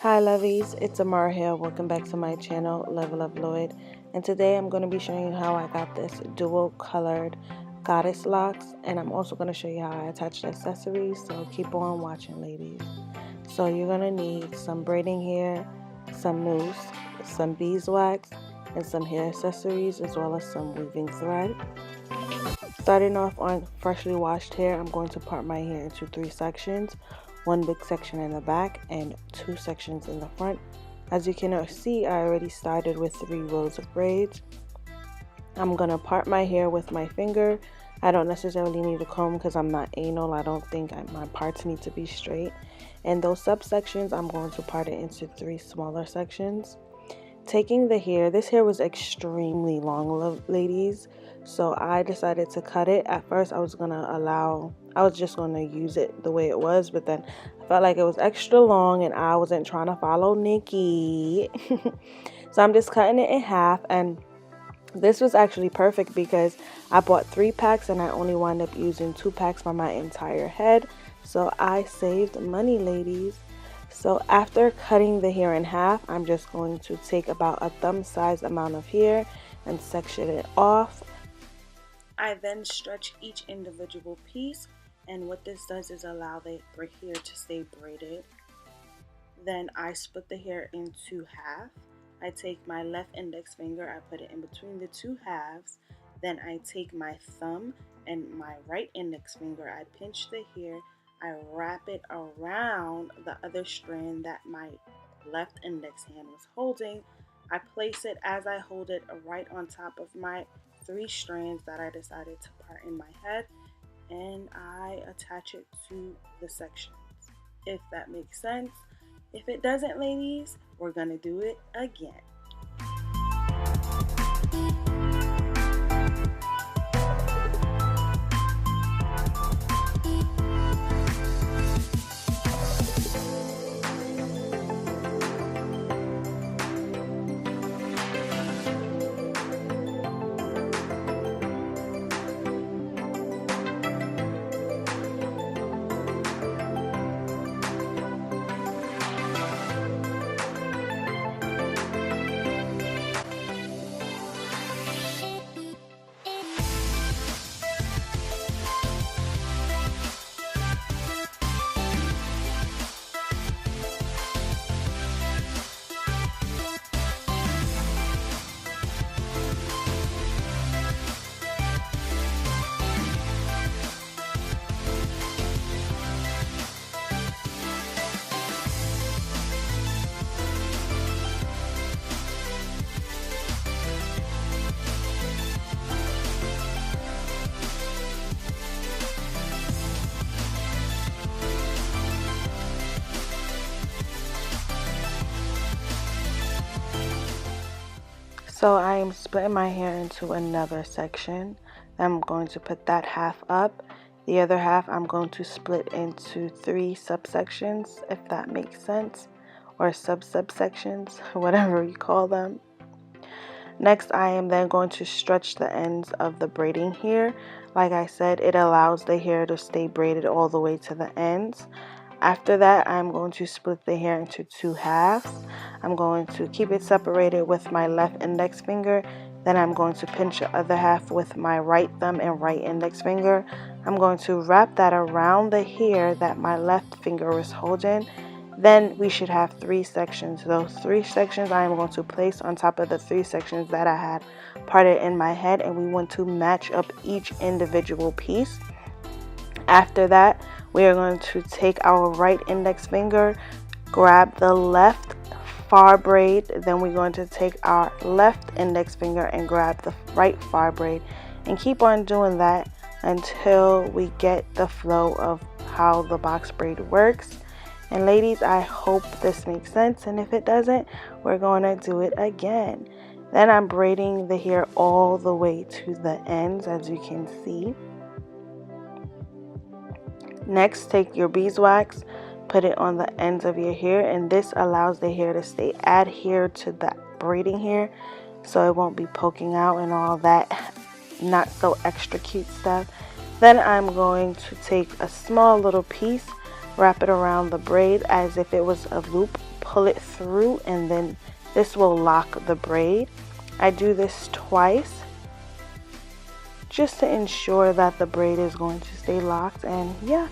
Hi lovies, it's Amara here. Welcome back to my channel, Level Up Lloyd. And today I'm going to be showing you how I got this dual colored goddess locks. And I'm also going to show you how I attach the accessories. So keep on watching, ladies. So you're going to need some braiding hair, some mousse, some beeswax, and some hair accessories, as well as some weaving thread. Starting off on freshly washed hair, I'm going to part my hair into 3 sections. One big section in the back and 2 sections in the front. As you can see, I already started with 3 rows of braids. I'm going to part my hair with my finger. I don't necessarily need a comb because I'm not anal. I don't think my parts need to be straight. And those subsections, I'm going to part it into 3 smaller sections. Taking the hair, this hair was extremely long, ladies, so I decided to cut it. At first I was just gonna use it the way it was, but then I felt like it was extra long and I wasn't trying to follow Nikki. So I'm just cutting it in half, and this was actually perfect because I bought 3 packs and I only wound up using 2 packs for my entire head, so I saved money, ladies. So after cutting the hair in half, I'm just going to take about a thumb-sized amount of hair and section it off. I then stretch each individual piece, and what this does is allow the hair to stay braided. Then I split the hair into half. I take my left index finger, I put it in between the 2 halves. Then I take my thumb and my right index finger, I pinch the hair, I wrap it around the other strand that my left index hand was holding. I place it as I hold it right on top of my 3 strands that I decided to part in my head, and I attach it to the sections, if that makes sense. If it doesn't, ladies, we're gonna do it again. So I am splitting my hair into another section. I'm going to put that half up. The other half I'm going to split into 3 subsections, if that makes sense, or subsections, whatever you call them. Next, I am then going to stretch the ends of the braiding hair. Like I said, it allows the hair to stay braided all the way to the ends. After that, I'm going to split the hair into 2 halves. I'm going to keep it separated with my left index finger. Then I'm going to pinch the other half with my right thumb and right index finger. I'm going to wrap that around the hair that my left finger is holding. Then we should have 3 sections. Those 3 sections I am going to place on top of the 3 sections that I had parted in my head, and we want to match up each individual piece. After that, we are going to take our right index finger, grab the left far braid, then we're going to take our left index finger and grab the right far braid, and keep on doing that until we get the flow of how the box braid works. And ladies, I hope this makes sense, and if it doesn't, we're going to do it again. Then I'm braiding the hair all the way to the ends, as you can see. Next, take your beeswax, put it on the ends of your hair, and this allows the hair to stay adhered to the braiding hair, so it won't be poking out and all that not so extra cute stuff. Then I'm going to take a small little piece, wrap it around the braid as if it was a loop, pull it through, and then this will lock the braid. I do this twice just to ensure that the braid is going to stay locked. And yeah,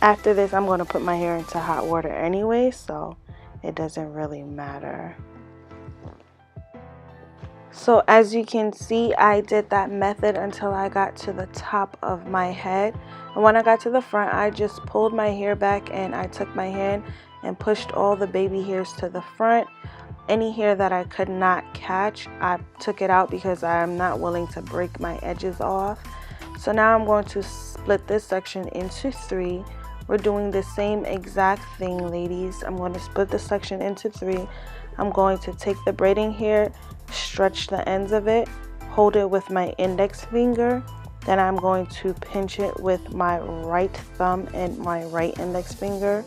after this I'm going to put my hair into hot water anyway, so it doesn't really matter. So as you can see, I did that method until I got to the top of my head, and when I got to the front, I just pulled my hair back and I took my hand and pushed all the baby hairs to the front. Any hair that I could not catch, I took it out because I am not willing to break my edges off. So now I'm going to split this section into 3. We're doing the same exact thing, ladies. I'm going to split the section into 3. I'm going to take the braiding hair, stretch the ends of it, hold it with my index finger, then I'm going to pinch it with my right thumb and my right index finger.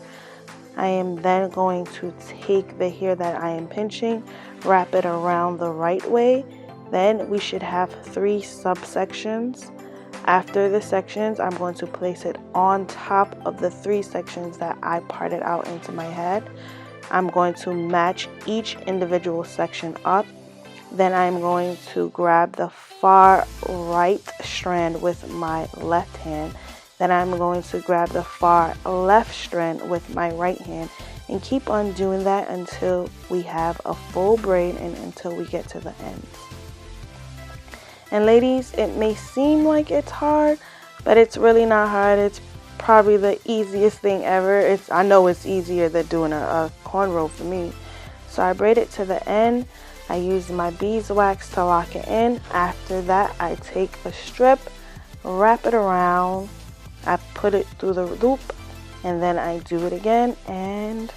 I am then going to take the hair that I am pinching, wrap it around the right way. Then we should have 3 subsections. After the sections, I'm going to place it on top of the 3 sections that I parted out into my head. I'm going to match each individual section up. Then I'm going to grab the far right strand with my left hand. Then I'm going to grab the far left strand with my right hand, and keep on doing that until we have a full braid and until we get to the end. And ladies, it may seem like it's hard, but it's really not hard. It's probably the easiest thing ever. I know it's easier than doing a cornrow for me. So I braid it to the end. I use my beeswax to lock it in. After that, I take a strip, wrap it around, I put it through the loop, and then I do it again. And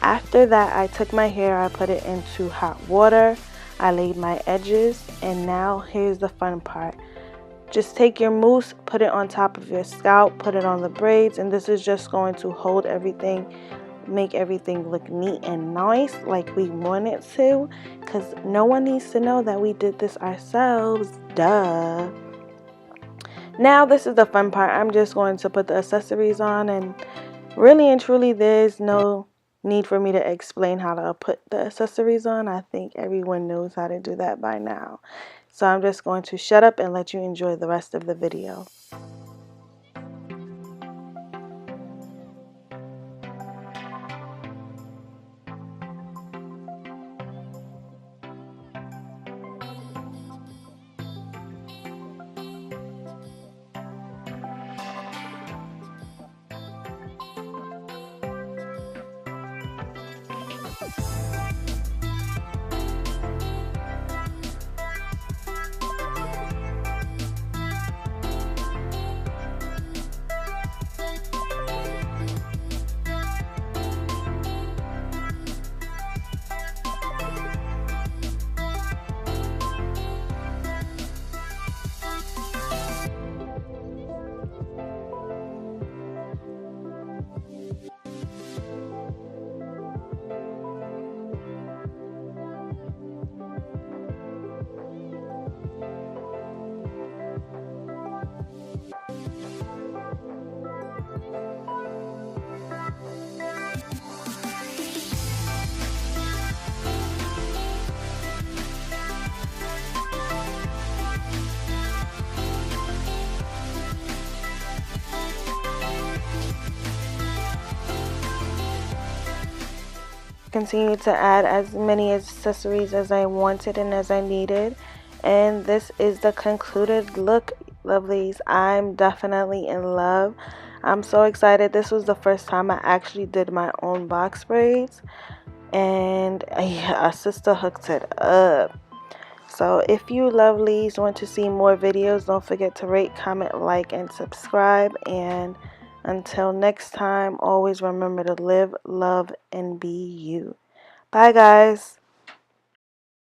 after that, I took my hair, I put it into hot water, I laid my edges, and now here's the fun part. Just take your mousse, put it on top of your scalp, put it on the braids, and this is just going to hold everything, make everything look neat and nice like we want it to, because no one needs to know that we did this ourselves, duh. Now this is the fun part. I'm just going to put the accessories on, and really and truly there's no need for me to explain how to put the accessories on. I think everyone knows how to do that by now. So I'm just going to shut up and let you enjoy the rest of the video. Continue to add as many accessories as I wanted and as I needed, and this is the concluded look, lovelies. I'm definitely in love. I'm so excited. This was the first time I actually did my own box braids, and yeah, a sister hooked it up. So if you lovelies want to see more videos, don't forget to rate, comment, like, and subscribe. And until next time, always remember to live, love, and be you. Bye, guys.